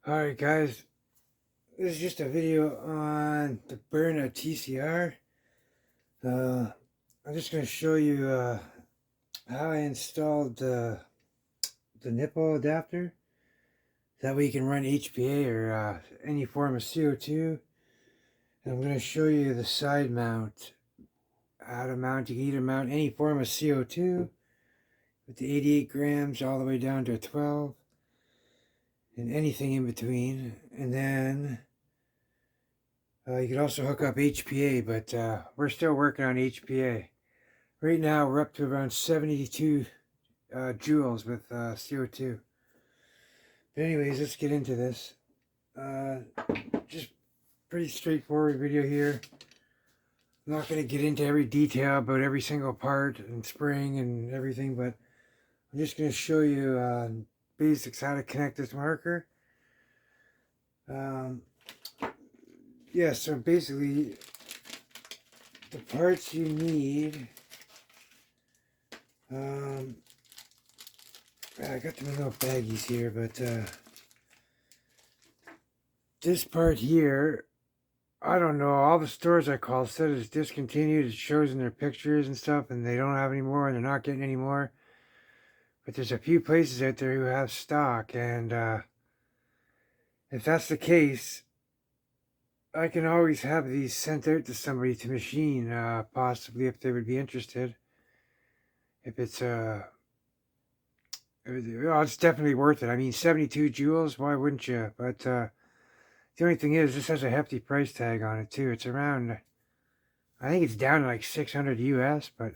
Alright guys, this is just a video on the Byrna TCR. I'm just going to show you how I installed the nipple adapter. That way you can run HPA or any form of CO2. And I'm going to show you the side mount. How to mount, you can either mount any form of CO2 with the 88 grams all the way down to 12. And anything in between. And then you could also hook up HPA, but we're still working on HPA. Right now we're up to around 72 joules with CO2. But anyways, let's get into this. Just pretty straightforward video here. I'm not going to get into every detail about every single part and spring and everything, but I'm just going to show you basics how to connect this marker. Yeah, so basically the parts you need, I got them in little baggies here, but this part here, I don't know, all the stores I called said it's discontinued. It shows in their pictures and stuff, and they don't have any more, and they're not getting any more. But there's a few places out there who have stock, and if that's the case, I can always have these sent out to somebody to machine, possibly if they would be interested. If it's it's definitely worth it. I mean, 72 joules, why wouldn't you? But the only thing is, this has a hefty price tag on it too. It's around, I think it's down to like 600 US, but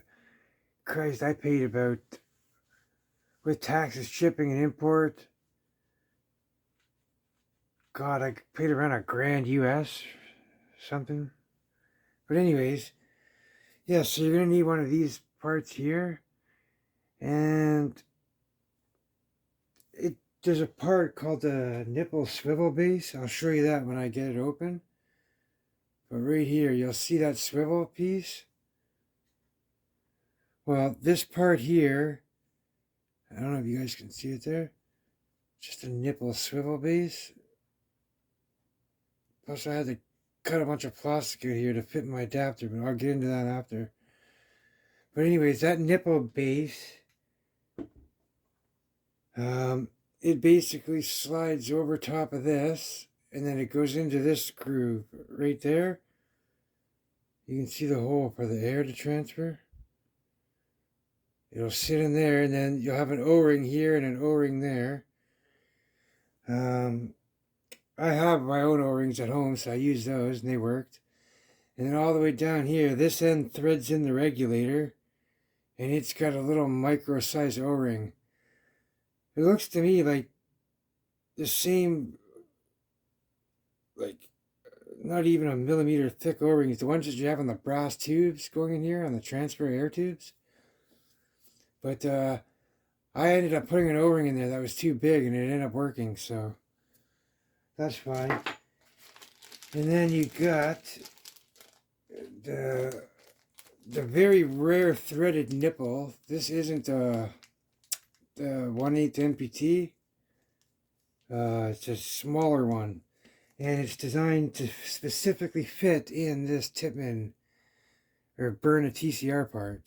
Christ, I paid about, with taxes, shipping, and import, God, I paid around $1,000 US, something. But anyways, yeah, so you're going to need one of these parts here. And there's a part called the nipple swivel base. I'll show you that when I get it open. But right here, you'll see that swivel piece. Well, this part here, I don't know if you guys can see it there. Just a nipple swivel base. Plus I had to cut a bunch of plastic out here to fit my adapter, but I'll get into that after. But anyways, that nipple base, it basically slides over top of this, and then it goes into this groove right there. You can see the hole for the air to transfer. It'll sit in there, and then you'll have an O-ring here and an O-ring there. I have my own O-rings at home, so I use those, and they worked. And then all the way down here, this end threads in the regulator, and it's got a little micro-sized O-ring. It looks to me like the same, like not even a millimeter thick O-rings, the ones that you have on the brass tubes going in here, on the transfer air tubes. But I ended up putting an O-ring in there that was too big, and it ended up working, so that's fine. And then you got the very rare threaded nipple. This isn't the 1/8 NPT. It's a smaller one, and it's designed to specifically fit in this Tippmann or Byrna TCR part.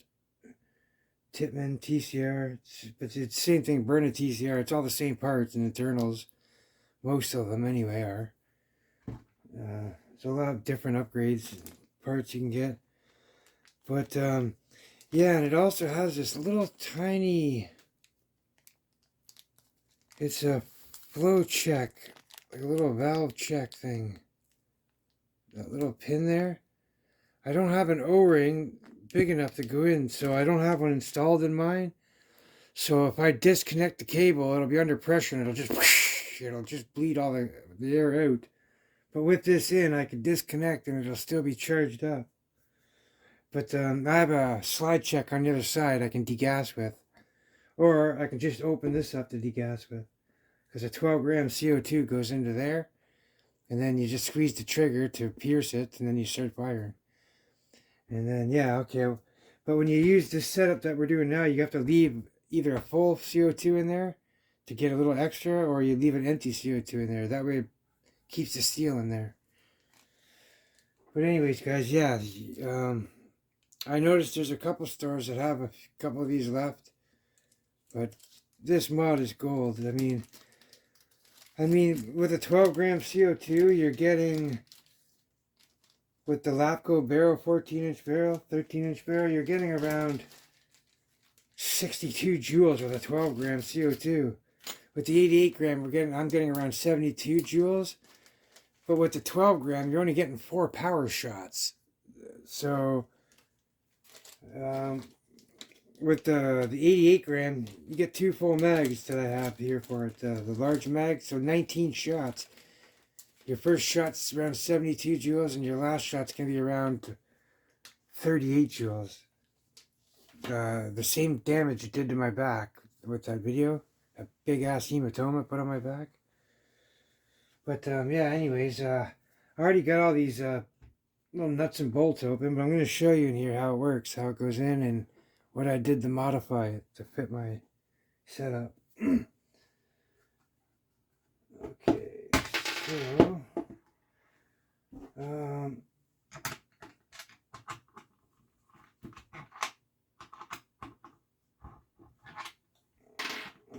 Tippmann TCR, but it's the same thing. Byrna TCR. It's all the same parts and internals. Most of them, anyway, are. There's a lot of different upgrades, parts you can get. But yeah, and it also has this little tiny. It's a flow check, like a little valve check thing. That little pin there. I don't have an O-ring big enough to go in, so I don't have one installed in mine. So if I disconnect the cable, it'll be under pressure and it'll just bleed all the air out. But with this in, I can disconnect and it'll still be charged up. But I have a slide check on the other side I can degas with. Or I can just open this up to degas with. Because a 12-gram CO2 goes into there. And then you just squeeze the trigger to pierce it, and then you start firing. And then, yeah, okay. But when you use this setup that we're doing now, you have to leave either a full CO2 in there to get a little extra, or you leave an empty CO2 in there. That way it keeps the steel in there. But anyways, guys, yeah, I noticed there's a couple stores that have a couple of these left, but this mod is gold. I mean, with a 12 gram CO2, you're getting, with the Lapco barrel, 14-inch barrel, 13-inch barrel, you're getting around 62 joules with a 12 gram CO2. With the 88 gram, I'm getting around 72 joules. But with the 12 gram, you're only getting 4 power shots. So, with the 88 gram, you get 2 full mags that I have here for it. The large mag, so 19 shots. Your first shot's around 72 joules, and your last shot's going to be around 38 joules. The same damage it did to my back with that video. A big ass hematoma put on my back. But yeah, anyways, I already got all these little nuts and bolts open, but I'm going to show you in here how it works, how it goes in, and what I did to modify it to fit my setup. Okay, so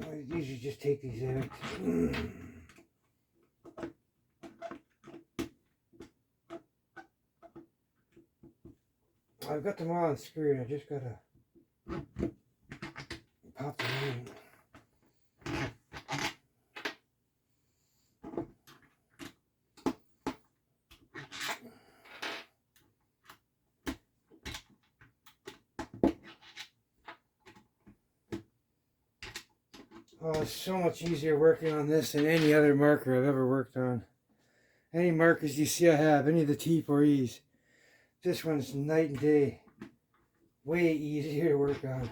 I usually just take these out. I've got them all unscrewed. I just gotta pop them in. Oh, it's so much easier working on this than any other marker I've ever worked on. Any markers you see I have, any of the T4Es, this one's night and day. Way easier to work on.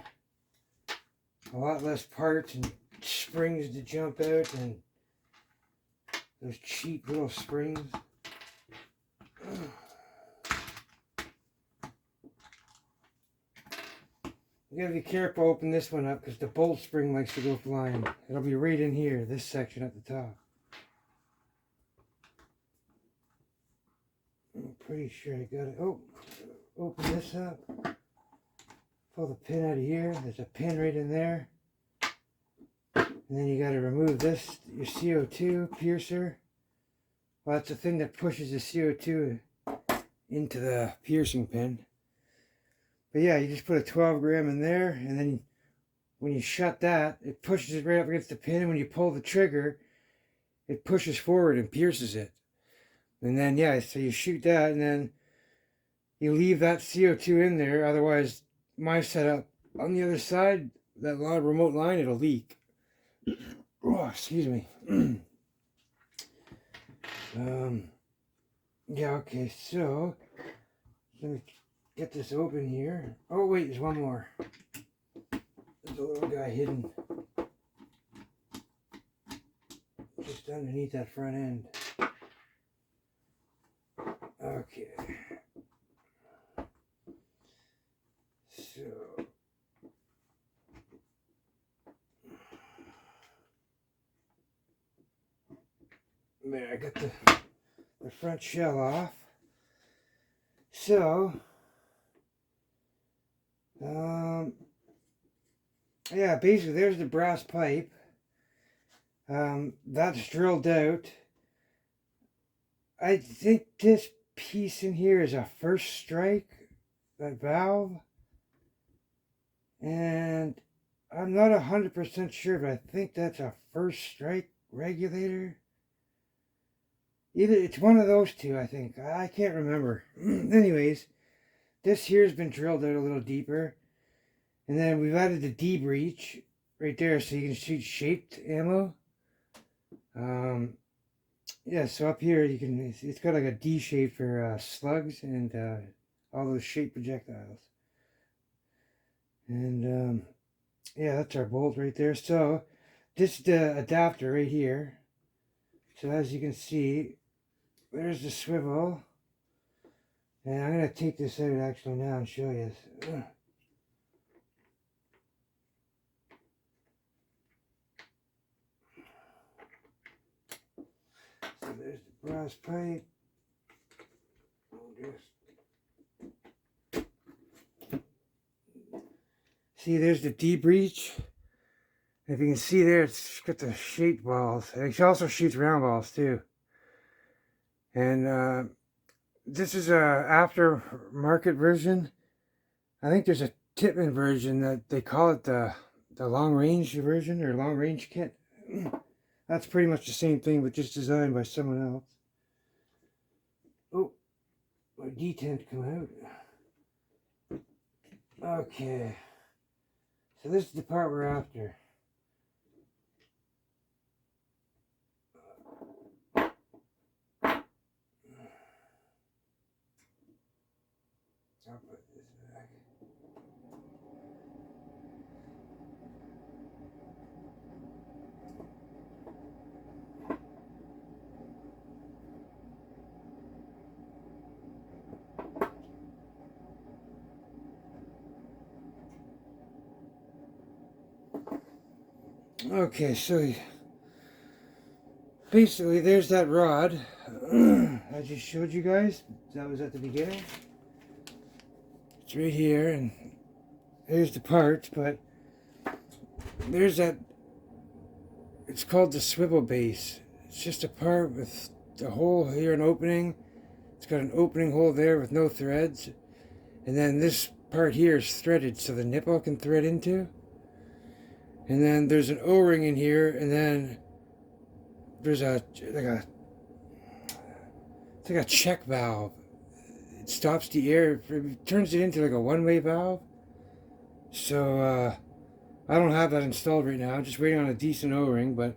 A lot less parts and springs to jump out, and those cheap little springs. You gotta be careful opening this one up because the bolt spring likes to go flying. It'll be right in here, this section at the top. I'm pretty sure I got it. Oh, open this up. Pull the pin out of here. There's a pin right in there. And then you got to remove this, your CO2 piercer. Well, that's the thing that pushes the CO2 into the piercing pin. But yeah, you just put a 12 gram in there, and then when you shut that, it pushes it right up against the pin, and when you pull the trigger, it pushes forward and pierces it. And then, yeah, so you shoot that, and then you leave that CO2 in there. Otherwise, my setup on the other side, that remote line, it'll leak. Oh, excuse me. Yeah, okay, so let me get this open here. Oh, wait, there's one more. There's a little guy hidden just underneath that front end. Okay. So there, I got the front shell off. So yeah, basically there's the brass pipe. That's drilled out. I think this piece in here is a first strike, that valve. And I'm not 100% sure, but I think that's a first strike regulator. Either it's one of those two, I think. I can't remember. Anyways, this here's been drilled out a little deeper. And then we've added the D-breech right there so you can shoot shaped ammo. Yeah, so up here you can, it's got like a D shape for slugs and all those shaped projectiles. And yeah, that's our bolt right there. So this is the adapter right here. So as you can see, there's the swivel. And I'm going to take this out actually now and show you this. There's the brass pipe. See, there's the D-breech. If you can see there, it's got the shaped balls. And it also shoots round balls too. And this is a aftermarket version. I think there's a Tippmann version that they call it the long range version or long range kit. That's pretty much the same thing, but just designed by someone else. Oh, my detent come out. Okay, so this is the part we're after. I'll put this back. Okay, so basically there's that rod I just showed you guys. That was at the beginning. It's right here, and there's the parts, but there's that, it's called the swivel base. It's just a part with the hole here, an opening. It's got an opening hole there with no threads, and then this part here is threaded so the nipple can thread into. And then there's an O-ring in here, and then there's it's like a check valve. It stops the air, it turns it into like a one-way valve. So I don't have that installed right now. I'm just waiting on a decent O-ring, but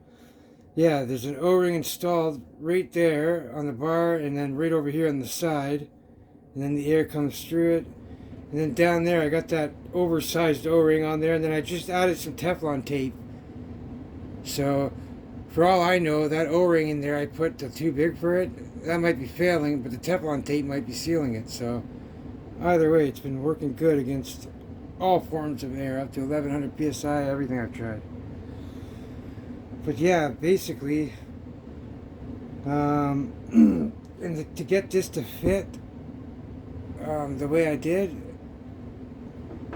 yeah, there's an O-ring installed right there on the bar, and then right over here on the side, and then the air comes through it. And then down there I got that oversized O-ring on there, and then I just added some Teflon tape. So for all I know, that O-ring in there I put too big for it. That might be failing, but the Teflon tape might be sealing it. So either way, it's been working good against all forms of air, up to 1100 psi, everything I've tried. But yeah, basically, and to get this to fit the way I did,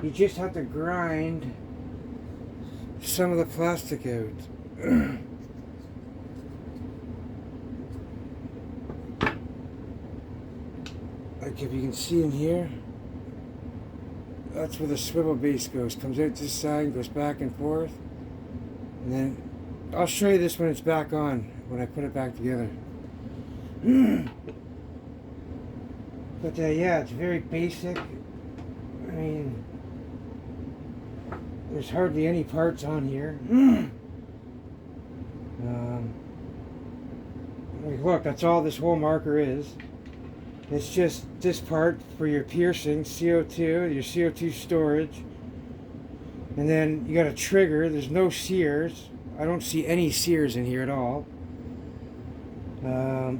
you just have to grind some of the plastic out. Like if you can see in here, that's where the swivel base goes. Comes out this side and goes back and forth. And then I'll show you this when it's back on, when I put it back together. But yeah, it's very basic. I mean, there's hardly any parts on here. Like look, that's all this whole marker is. It's just this part for your piercing, CO2, your CO2 storage. And then you got a trigger. There's no sears. I don't see any sears in here at all. Yeah,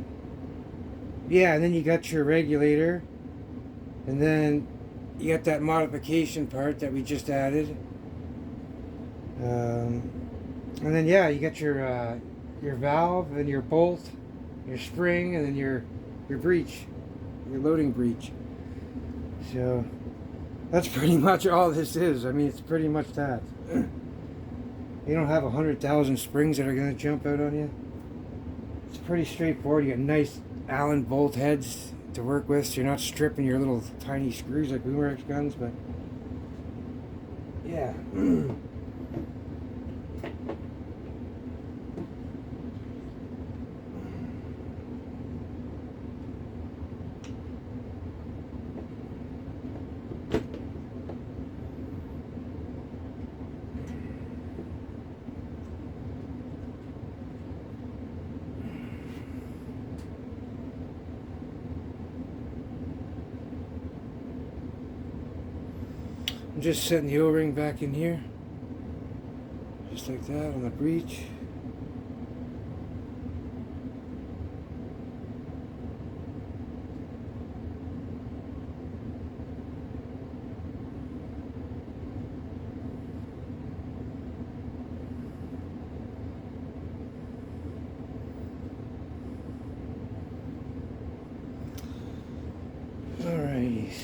and then you got your regulator. And then you got that modification part that we just added. And then yeah, you got your valve and your bolt, your spring, and then your breech, your loading breech. So that's pretty much all this is. I mean, it's pretty much that. You don't have 100,000 springs that are going to jump out on you. It's pretty straightforward. You got nice Allen bolt heads to work with, so you're not stripping your little tiny screws like boomerang guns, but yeah. I'm just setting the O-ring back in here, just like that on the breech.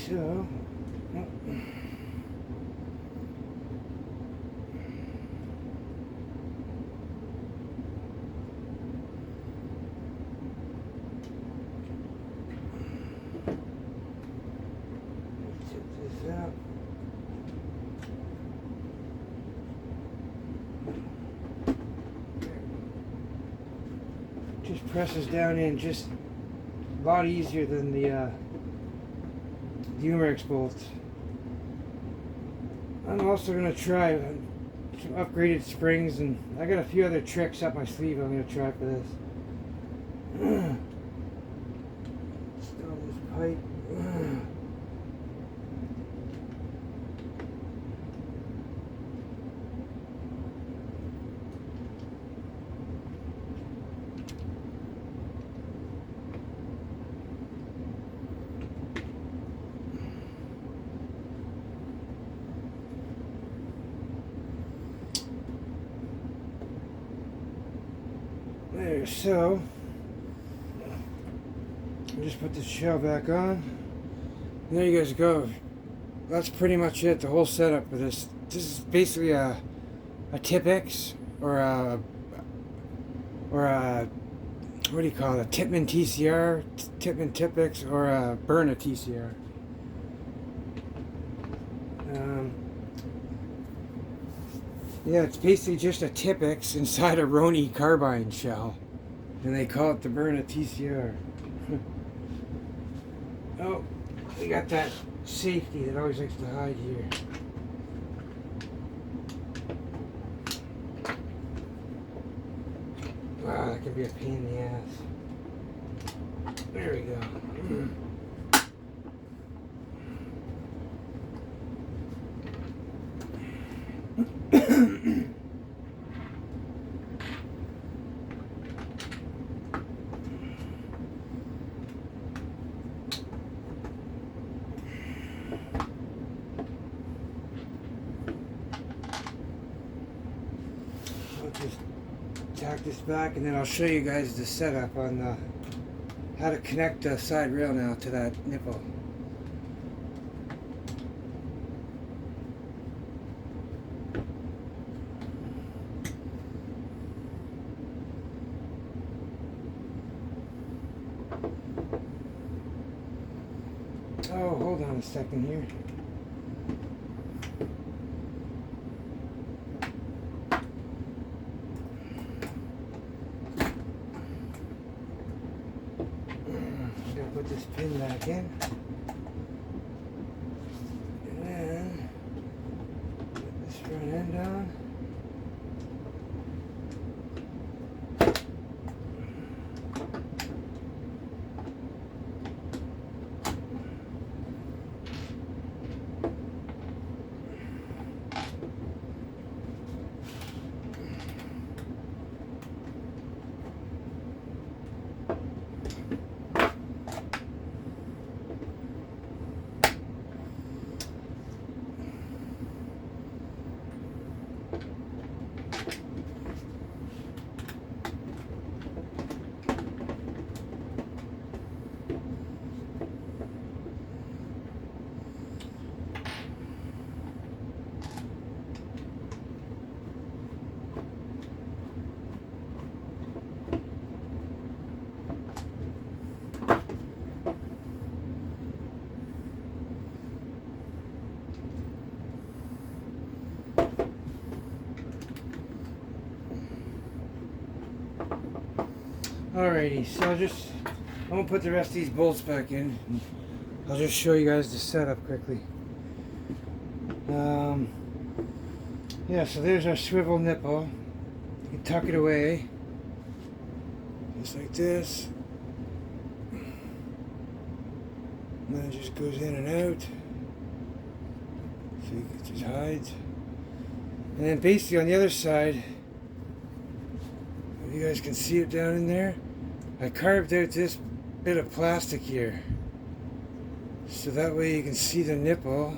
so tip this out. Just presses down in, just a lot easier than the Umerex bolts. I'm also going to try some upgraded springs, and I got a few other tricks up my sleeve I'm going to try for this. Install this pipe. There, so I'll just put the shell back on. And there you guys go. That's pretty much it, the whole setup for this. This is basically a Tipex or a what do you call it? A Tipman TCR, Tipman Tipex, or a Byrna TCR. Yeah, it's basically just a Tipex inside a Roni carbine shell, and they call it the Byrna TCR. Oh, we got that safety that always likes to hide here. Wow, that can be a pain in the ass. There we go. I'll just tack this back, and then I'll show you guys the setup on how to connect the side rail now to that nipple. Oh, hold on a second here. Gotta put this pin back in. And then put this front end on. Alrighty, so I'm gonna put the rest of these bolts back in. I'll just show you guys the setup quickly. Yeah, so there's our swivel nipple. You can tuck it away, just like this. And then it just goes in and out. So it just hides. And then basically on the other side, if you guys can see it down in there, I carved out this bit of plastic here, so that way you can see the nipple.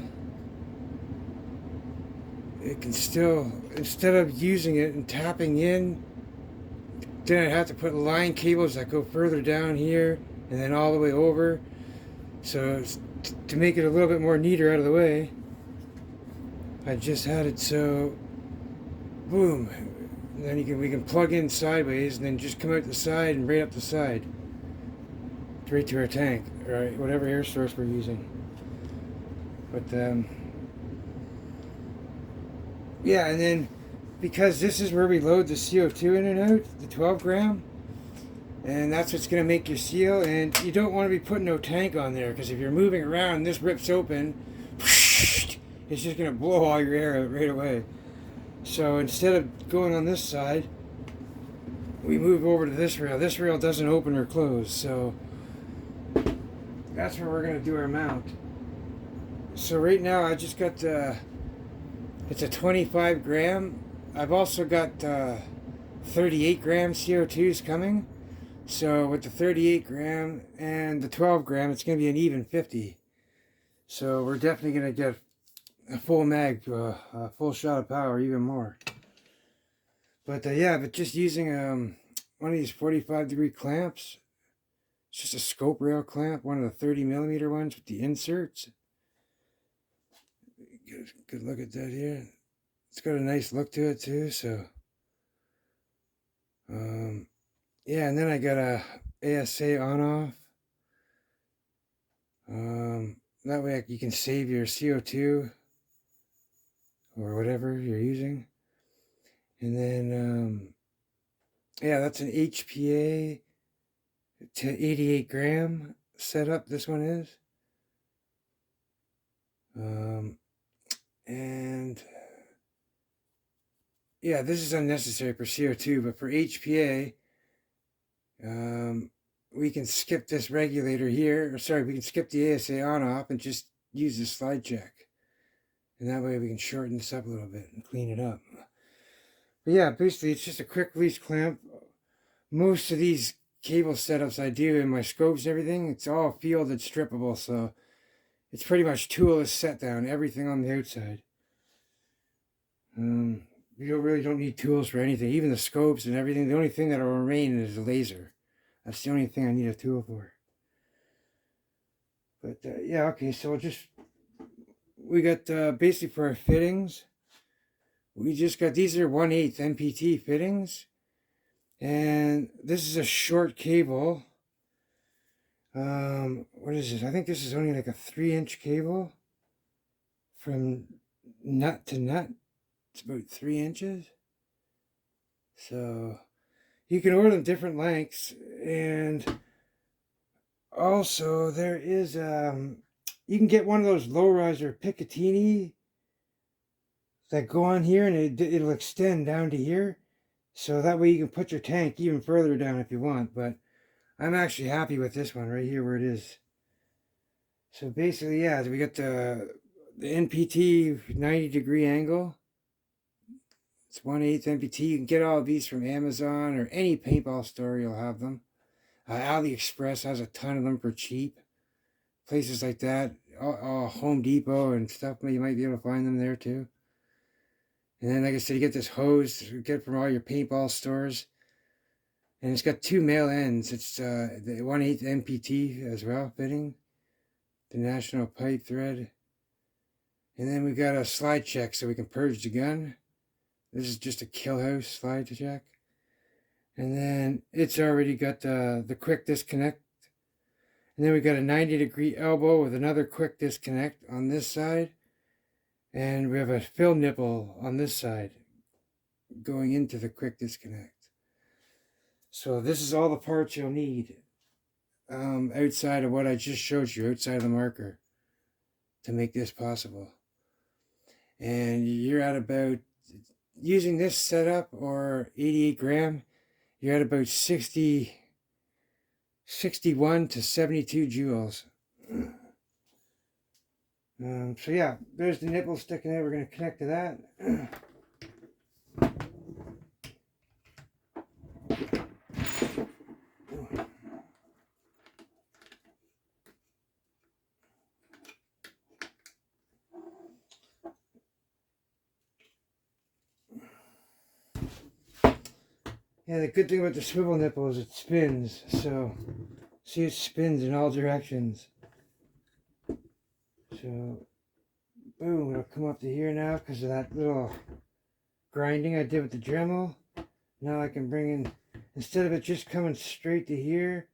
It can still, instead of using it and tapping in, then I have to put line cables that go further down here and then all the way over. So to make it a little bit more neater out of the way, I just had it so, boom, and then we can plug in sideways and then just come out the side and right up the side, right to our tank, or whatever air source we're using. But yeah, and then because this is where we load the CO2 in and out, the 12 gram, and that's what's going to make your seal. And you don't want to be putting no tank on there, because if you're moving around and this rips open, it's just going to blow all your air out right away. So instead of going on this side, we move over to this rail. This rail doesn't open or close, so that's where we're going to do our mount. So right now I just got it's a 25 gram. I've also got 38 gram CO2s coming. So with the 38 gram and the 12 gram, it's going to be an even 50. So we're definitely going to get a full mag, a full shot of power, even more. But yeah, but just using one of these 45-degree clamps. It's just a scope rail clamp, one of the 30 millimeter ones with the inserts. Good look at that here. It's got a nice look to it too, so yeah, and then I got a ASA on off. That way you can save your CO2 or whatever you're using. And then yeah, that's an HPA to 88 gram setup. This one is. And yeah, this is unnecessary for CO2, but for HPA, we can skip this regulator here, or sorry, we can skip the ASA on off and just use the slide check. And that way we can shorten this up a little bit and clean it up. But yeah, basically it's just a quick release clamp. Most of these cable setups I do in my scopes and everything, it's all fielded strippable, so it's pretty much toolless set down, everything on the outside. You really don't need tools for anything, even the scopes and everything. The only thing that'll remain is the laser. That's the only thing I need a tool for. But yeah, okay, so we got basically for our fittings, we just got, these are 1/8 MPT fittings. And this is a short cable. What is this? I think this is only like a 3-inch cable from nut to nut. It's about 3 inches. So you can order them different lengths. And also there is you can get one of those low riser Picatinny that go on here, and it'll extend down to here. So that way you can put your tank even further down if you want. But I'm actually happy with this one right here where it is. So basically, yeah, we got the NPT 90-degree angle. It's 1/8 NPT. You can get all of these from Amazon or any paintball store. You'll have them. AliExpress has a ton of them for cheap. Places like that. Home Depot and stuff. You might be able to find them there too. And then, like I said, you get this hose you get from all your paintball stores. And it's got 2 male ends. It's the 1/8 NPT as well, fitting. The National Pipe Thread. And then we got a slide check so we can purge the gun. This is just a kill house slide check. And then it's already got the quick disconnect. And then we got a 90-degree elbow with another quick disconnect on this side. And we have a fill nipple on this side going into the quick disconnect. So this is all the parts you'll need outside of what I just showed you, outside of the marker, to make this possible. And you're at about, using this setup or 88 gram, you're at about 61 to 72 joules. So yeah, there's the nipple sticking out. We're going to connect to that. Yeah, the good thing about the swivel nipple is it spins. So, see, it spins in all directions. So, boom, it'll come up to here now because of that little grinding I did with the Dremel. Now I can bring in, instead of it just coming straight to here,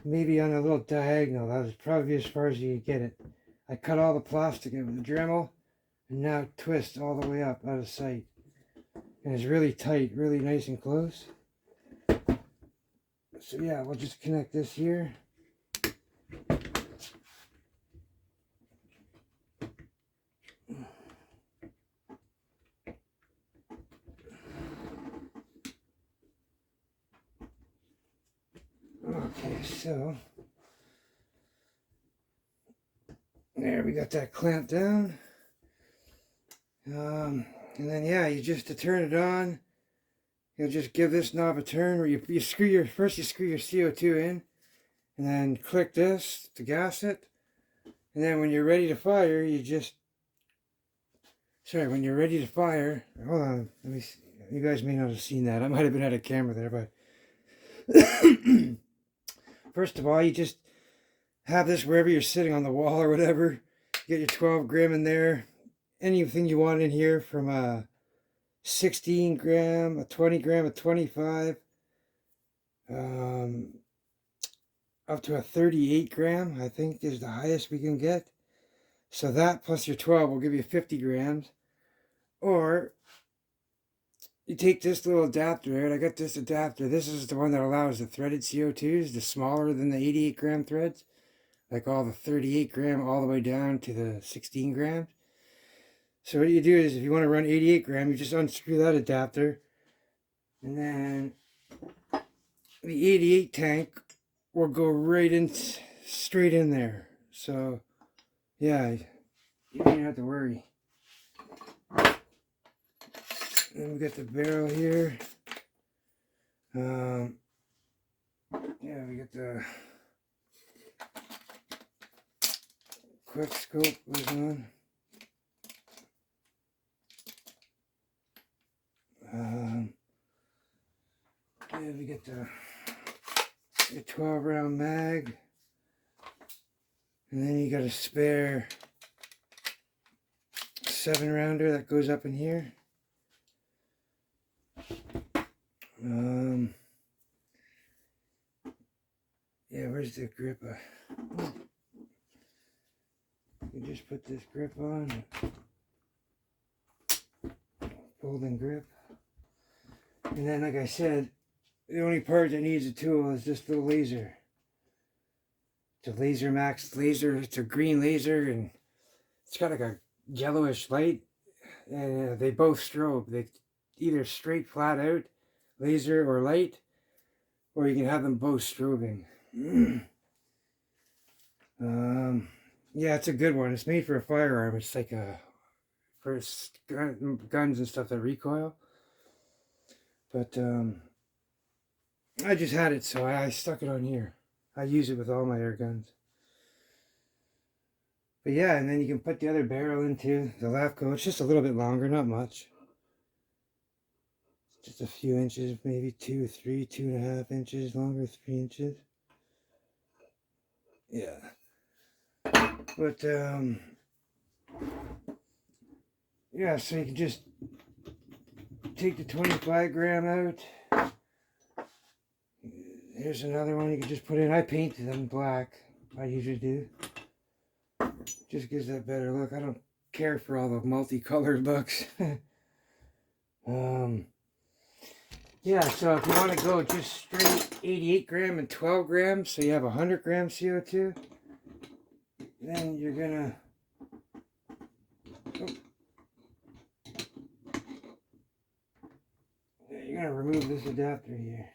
maybe on a little diagonal. That was probably as far as you could get it. I cut all the plastic out with the Dremel, and now it twists all the way up out of sight. And it's really tight, really nice and close. So yeah, we'll just connect this here. Okay, so there, we got that clamped down. And then yeah, you just, to turn it on, you'll just give this knob a turn where you screw your, first you screw your CO2 in, and then click this to gas it. And then when you're ready to fire, you just, when you're ready to fire, hold on, let me see. You guys may not have seen that. I might have been out of camera there, but first of all, you just have this wherever you're sitting, on the wall or whatever. You get your 12 gram in there. Anything you want in here, from a 16 gram, a 20 gram, a 25, up to a 38 gram, I think is the highest we can get. So that plus your 12 will give you 50 grams. Or you take this little adapter out. I got this adapter. This is the one that allows the threaded CO2s, the smaller than the 88 gram threads, like all the 38 gram all the way down to the 16 grams. So what you do is, if you want to run 88 gram, you just unscrew that adapter, and then the 88 tank will go right in, straight in there. So yeah, you don't have to worry. Then we got the barrel here. Yeah, we got the quick scope was on. Yeah, we get the 12 round mag, and then you got a spare 7 rounder that goes up in here. Yeah, where's the grip? You just put this grip on, folding grip, and then, like I said, the only part that needs a tool is this little laser. It's a Laser Max laser. It's a green laser, and it's got like a yellowish light, and they both strobe. They either straight flat out laser or light, or you can have them both strobing. Yeah, it's a good one. It's made for a firearm. It's like for guns and stuff that recoil. But I just had it, so I stuck it on here. I use it with all my air guns. But yeah, and then you can put the other barrel into the LAFCO. It's just a little bit longer, not much. Just a few inches, maybe 2, 3, 2.5 inches longer, 3 inches. Yeah. But yeah, so you can just take the 25 gram out. Here's another one you can just put in. I painted them black. I usually do. Just gives that better look. I don't care for all the multicolored looks. Yeah, so if you want to go just straight 88 gram and 12 grams, so you have 100 gram CO2, then you're gonna remove this adapter here.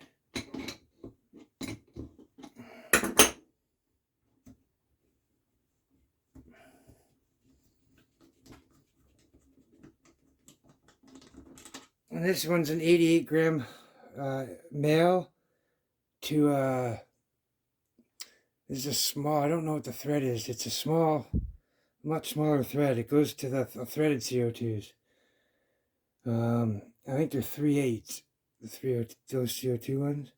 And this one's an 88 gram male to this is a small, I don't know what the thread is. It's a small, much smaller thread. It goes to the threaded CO2s. I think they're 3/8, those CO2 ones.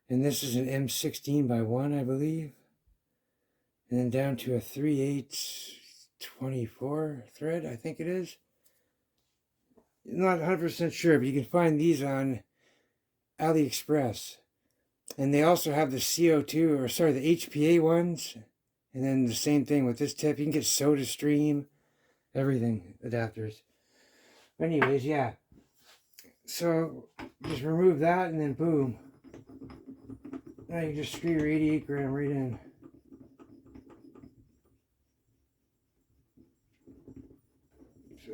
And this is an M16 by 1, I believe. and then down to a 3/8 24 thread, I think it is. Not 100% sure, but you can find these on AliExpress. And they also have the CO2, or sorry, the HPA ones. And then the same thing with this tip. You can get SodaStream, everything, adapters. Anyways, yeah. So just remove that and then boom. Now you just screw your 88 gram right in. So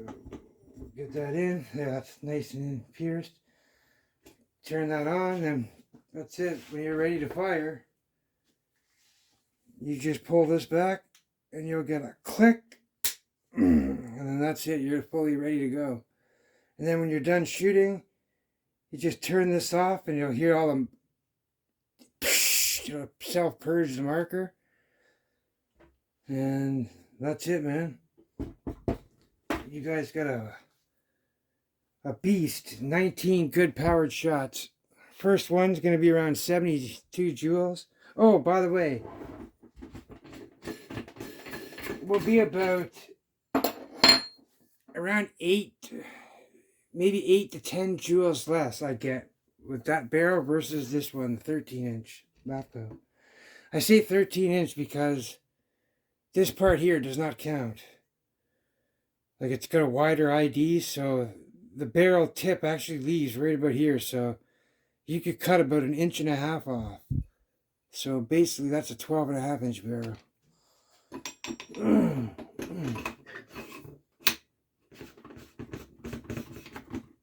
get that in. Yeah, that's nice and pierced. Turn that on, and that's it. When you're ready to fire, you just pull this back and you'll get a click. And then that's it. You're fully ready to go. And then when you're done shooting, you just turn this off and you'll hear all the self-purge the marker. And that's it, man. You guys got a beast. 19 good powered shots. First one's going to be around 72 joules. Oh, by the way, will be about around 8, maybe 8 to 10 joules less I get with that barrel versus this one, 13-inch LAPCO. I say 13-inch because this part here does not count. Like, it's got a wider ID, so the barrel tip actually leaves right about here, so you could cut about 1.5 inches off. So basically that's a 12.5-inch barrel.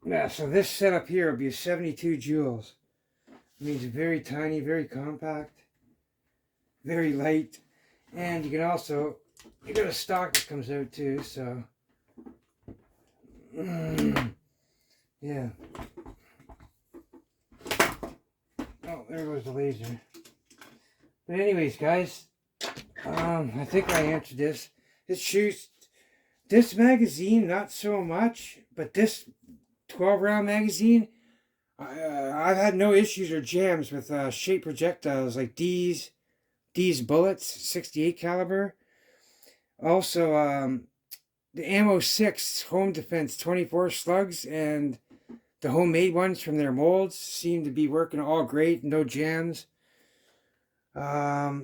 Yeah, so this setup here will be 72 joules. It means very tiny, very compact, very light, and you can also, you got a stock that comes out too, so yeah. Oh, there goes the laser. But anyways, guys, I think I answered this. This shoots, this magazine, not so much, but this 12-round magazine, I've had no issues or jams with shaped projectiles like these bullets, 68 caliber. Also, the Ammo 6 Home Defense 24 slugs and the homemade ones from their molds seem to be working all great, no jams. I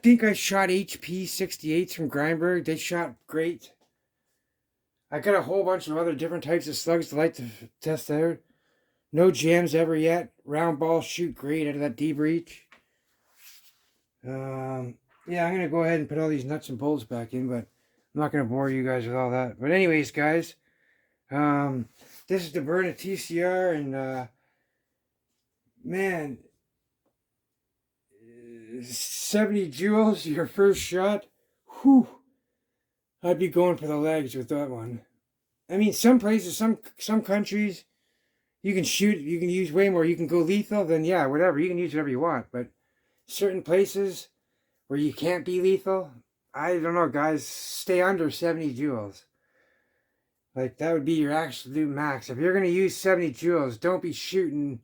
think I shot HP 68s from Grindberg. They shot great. I got a whole bunch of other different types of slugs to like to test out. No jams ever yet. Round balls shoot great out of that D-breech. Yeah, I'm going to go ahead and put all these nuts and bolts back in, but I'm not going to bore you guys with all that. But anyways, guys, this is the Byrna TCR, and man, 70 joules, your first shot, whew, I'd be going for the legs with that one. I mean, some places, some countries, you can shoot, you can use way more, you can go lethal, then yeah, whatever, you can use whatever you want, but certain places where you can't be lethal, I don't know, guys, stay under 70 joules. Like, that would be your absolute max. If you're going to use 70 joules, don't be shooting,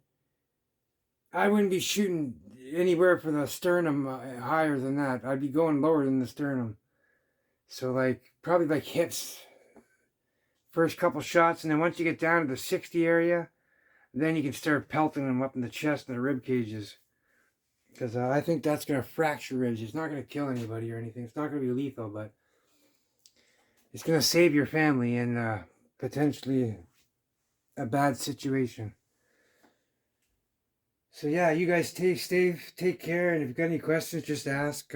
I wouldn't be shooting anywhere from the sternum higher than that. I'd be going lower than the sternum. So, like, probably like hips, first couple shots, and then once you get down to the 60 area, then you can start pelting them up in the chest and the rib cages. Because I think that's going to fracture ribs. It's not going to kill anybody or anything. It's not going to be lethal, but it's going to save your family in potentially a bad situation. So yeah, you guys take care, and if you've got any questions, just ask.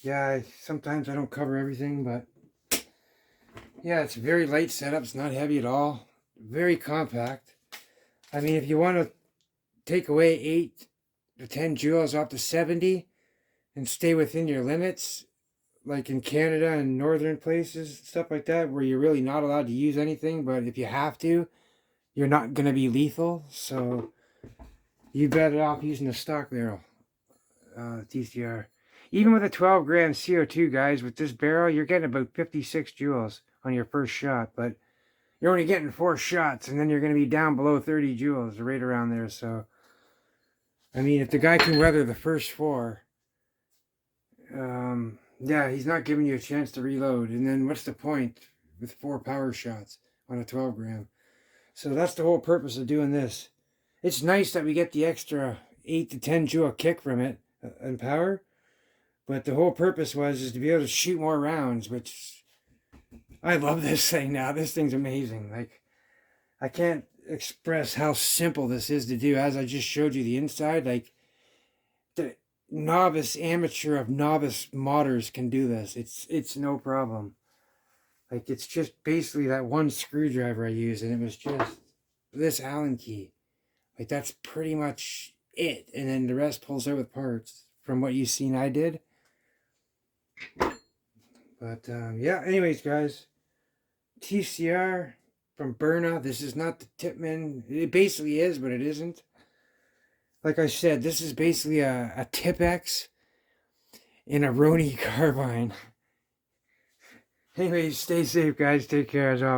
Yeah, sometimes I don't cover everything, but yeah, it's a very light setup. It's not heavy at all. Very compact. I mean, if you want to take away 8 to 10 joules off to 70 and stay within your limits, like in Canada and northern places, stuff like that, where you're really not allowed to use anything, but if you have to, you're not going to be lethal, so you better off using a stock barrel TCR. Even with a 12 gram CO2, guys, with this barrel, you're getting about 56 joules on your first shot, but you're only getting 4 shots, and then you're going to be down below 30 joules, right around there, so I mean, if the guy can weather the first 4, yeah, he's not giving you a chance to reload. And then what's the point with 4 power shots on a 12 gram? So that's the whole purpose of doing this. It's nice that we get the extra 8 to 10 joule kick from it and power, but the whole purpose is to be able to shoot more rounds, which I love this thing now. This thing's amazing. Like, I can't express how simple this is to do. As I just showed you the inside, like, the novice amateur of novice modders can do this. It's no problem. Like, it's just basically that one screwdriver I use, and it was just this Allen key. Like, that's pretty much it. And then the rest pulls out with parts from what you've seen I did. But, yeah, anyways, guys. TCR from Byrna. This is not the Tipman. It basically is, but it isn't. Like I said, this is basically a Tip-X in a Roni carbine. Anyways, stay safe, guys. Take care as always.